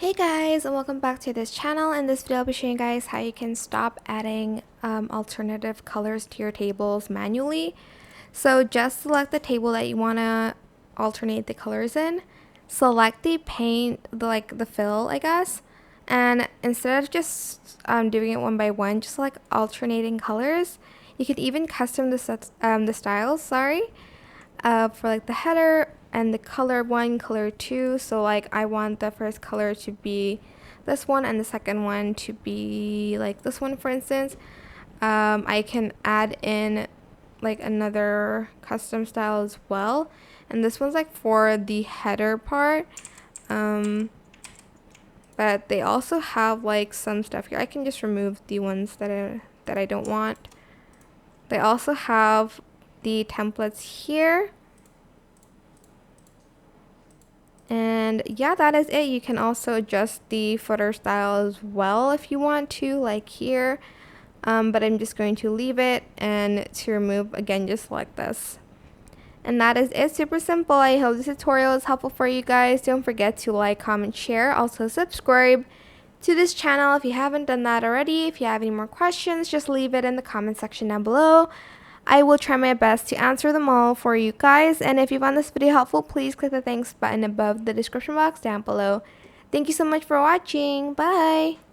Hey guys, and welcome back to this channel. In this video I'll be showing you guys how you can stop adding alternative colors to your tables manually. So just select the table that you want to alternate the colors in, select the paint, the fill I guess, and instead of just doing it one by one, just like alternating colors. You could even custom the styles, for like the header and the color 1, color 2. So like I want the first color to be this one and the second one to be like this one, for instance. I can add in like another custom style as well, and this one's like for the header part. But they also have like some stuff here. I can just remove the ones that I don't want. They also have the templates here. And yeah, that is it. You can also adjust the footer style as well if you want to, like here. But I'm just going to leave it, and to remove, again, just select this. And that is it. Super simple. I hope this tutorial is helpful for you guys. Don't forget to like, comment, share. Also subscribe to this channel if you haven't done that already. If you have any more questions, just leave it in the comment section down below. I will try my best to answer them all for you guys. And if you found this video helpful, please click the thanks button above the description box down below. Thank you so much for watching. Bye!